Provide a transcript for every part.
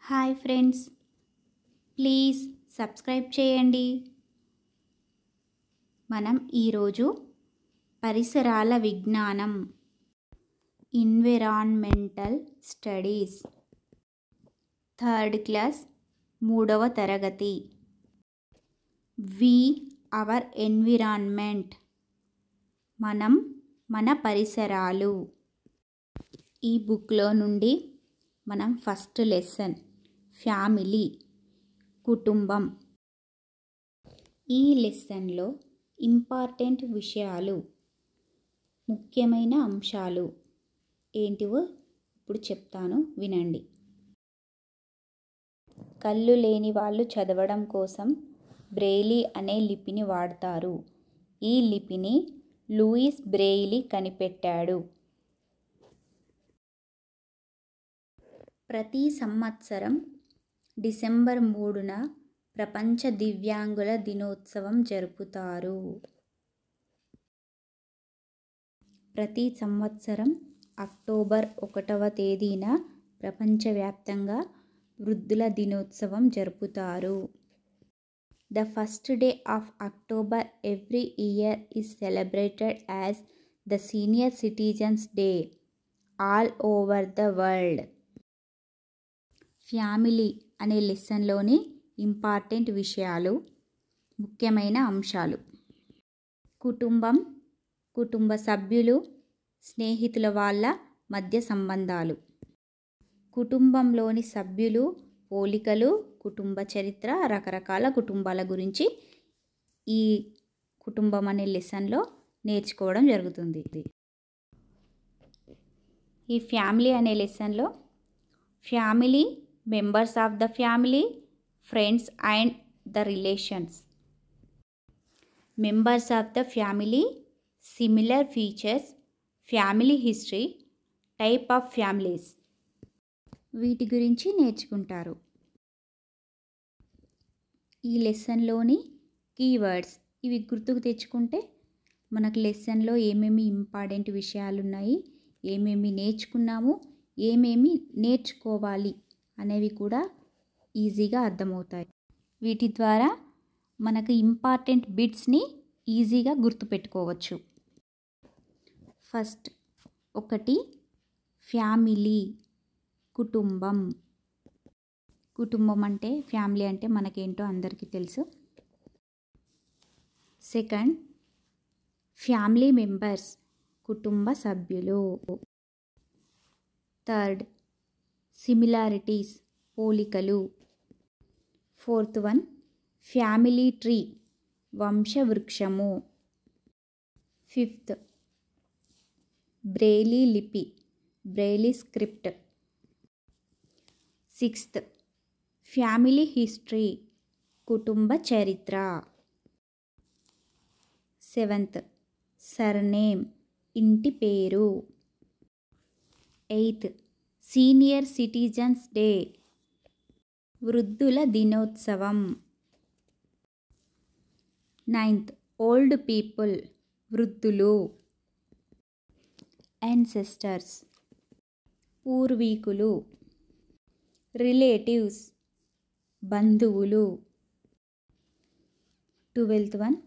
Hi friends, please subscribe చేయండి. మనం ఈరోజు పరిసరాల విజ్ఞానం ఎన్విరాన్మెంటల్ స్టడీస్ థర్డ్ క్లాస్ 3వ తరగతి వి అవర్ ఎన్విరాన్మెంట్ మనం మన పరిసరాలు ఈ బుక్లో నుండి మనం ఫస్ట్ లెసన్ ఫ్యామిలీ కుటుంబం. ఈ లెసన్లో ఇంపార్టెంట్ విషయాలు ముఖ్యమైన అంశాలు ఏంటివో ఇప్పుడు చెప్తాను, వినండి. కళ్ళు లేని వాళ్ళు చదవడం కోసం బ్రెయిలీ అనే లిపిని వాడతారు. ఈ లిపిని లూయిస్ బ్రెయిలీ కనిపెట్టాడు. ప్రతి సంవత్సరం డిసెంబర్ 3న ప్రపంచ దివ్యాంగుల దినోత్సవం జరుపుతారు. ప్రతి సంవత్సరం అక్టోబర్ 1వ తేదీన ప్రపంచవ్యాప్తంగా వృద్ధుల దినోత్సవం జరుపుతారు. The first day of October every year is celebrated as the Senior Citizens Day all over the world. Family అనే లెసన్లోని ఇంపార్టెంట్ విషయాలు, ముఖ్యమైన అంశాలు. కుటుంబం, కుటుంబ సభ్యులు, స్నేహితుల వాళ్ళ మధ్య సంబంధాలు. కుటుంబంలోని సభ్యులు, పోలికలు, కుటుంబ చరిత్ర, రకరకాల కుటుంబాల గురించి ఈ కుటుంబం అనే లెసన్లో నేర్చుకోవడం జరుగుతుంది. ఈ ఫ్యామిలీ అనే లెసన్లో family, members of the family, friends and the relations. Members of the family, similar features, family history, type of families, వీటి గురించి నేర్చుకుంటారు. ఈ లెసన్లోని కీవర్డ్స్ ఇవి గుర్తుకు తెచ్చుకుంటే మనకు లెసన్లో ఏమేమి ఇంపార్టెంట్ విషయాలు ఉన్నాయి, ఏమేమి నేర్చుకున్నాము, ఏమేమి నేర్చుకోవాలి అనేవి కూడా ఈజీగా అర్థమవుతాయి. వీటి ద్వారా మనకు ఇంపార్టెంట్ బిట్స్ని ఈజీగా గుర్తుపెట్టుకోవచ్చు. ఫస్ట్ 1 ఫ్యామిలీ, కుటుంబం. కుటుంబం అంటే, ఫ్యామిలీ అంటే మనకేంటో అందరికీ తెలుసు. 2 ఫ్యామిలీ మెంబర్స్, కుటుంబ సభ్యులు. 3 సిమిలారిటీస్, పోలికలు. 4th వన్ ఫ్యామిలీ ట్రీ, వంశవృక్షము. 5th బ్రెయిలీ లిపి, Braille script. 6th family history, కుటుంబ చరిత్ర. 7th సర్నేమ్, ఇంటి పేరు. 8th సీనియర్ సిటిజన్స్ డే, వృద్ధుల దినోత్సవం. 9th ఓల్డ్ పీపుల్, వృద్ధులు. యాన్సెస్టర్స్, పూర్వీకులు. రిలేటివ్స్, బంధువులు. 12th one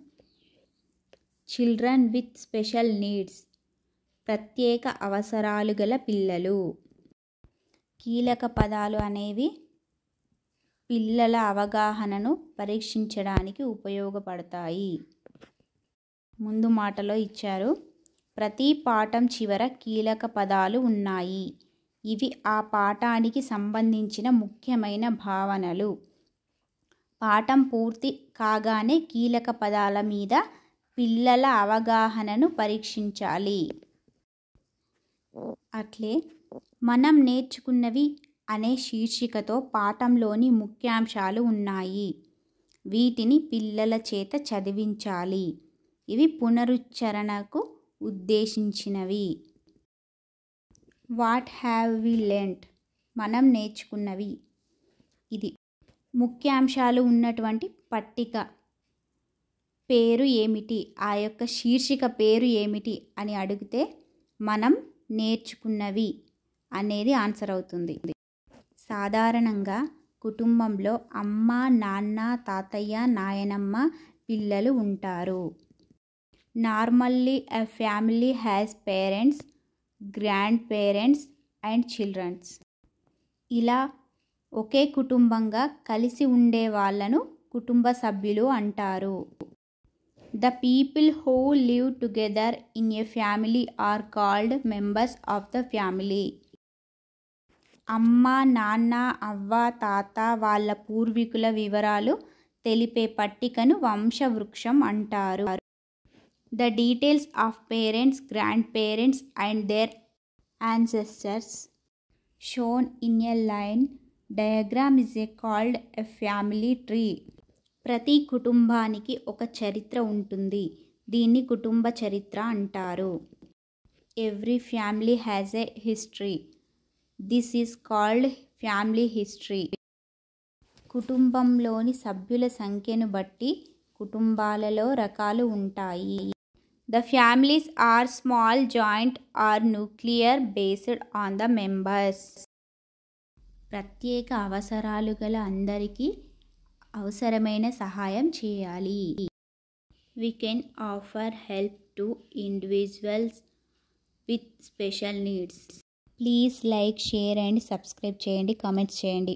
children with special needs, ప్రత్యేక అవసరాలు గల పిల్లలు. కీలక పదాలు అనేవి పిల్లల అవగాహనను పరీక్షించడానికి ఉపయోగపడతాయి. ముందు మాటలో ఇచ్చారు, ప్రతి పాఠం చివర కీలక పదాలు ఉన్నాయి. ఇవి ఆ పాఠానికి సంబంధించిన ముఖ్యమైన భావనలు. పాఠం పూర్తి కాగానే కీలక పదాల మీద పిల్లల అవగాహనను పరీక్షించాలి. అట్లే మనం నేర్చుకున్నవి అనే శీర్షికతో పాఠంలోని ముఖ్యాంశాలు ఉన్నాయి. వీటిని పిల్లల చేత చదివించాలి. ఇవి పునరుచ్చరణకు ఉద్దేశించినవి. వాట్ హ్యావ్ వి లెర్న్డ్, మనం నేర్చుకున్నవి. ఇది ముఖ్యాంశాలు ఉన్నటువంటి పట్టిక పేరు ఏమిటి, ఆ యొక్క శీర్షిక పేరు ఏమిటి అని అడిగితే మనం నేర్చుకున్నవి అనేది ఆన్సర్ అవుతుంది. సాధారణంగా కుటుంబంలో అమ్మ, నాన్న, తాతయ్య, నాయనమ్మ, పిల్లలు ఉంటారు. Normally a family has parents, grandparents and childrens. ఇలా ఒకే కుటుంబంగా కలిసి ఉండే వాళ్ళను కుటుంబ సభ్యులు అంటారు. The people who live together in a family are called members of the family. అమ్మ, నాన్న, అవ్వ, తాత వాళ్ళ పూర్వీకుల వివరాలు తెలిపే పట్టికను వంశవృక్షం అంటారు. The details of parents, grandparents and their ancestors shown in a line diagram is called a family tree. ప్రతి కుటుంబానికి ఒక చరిత్ర ఉంటుంది. దీన్ని కుటుంబ చరిత్ర అంటారు. Every family has a history. This is called family history. కుటుంబంలోని సభ్యుల సంఖ్యను బట్టి కుటుంబాలలో రకాలు ఉంటాయి. The families are small, joint or nuclear based on the members. ప్రత్యేక అవసరాలు గల అందరికీ అవసరమైన సహాయం చేయాలి. We can offer help to individuals with special needs. Please like, share and subscribe చేయండి, కామెంట్స్ చేయండి.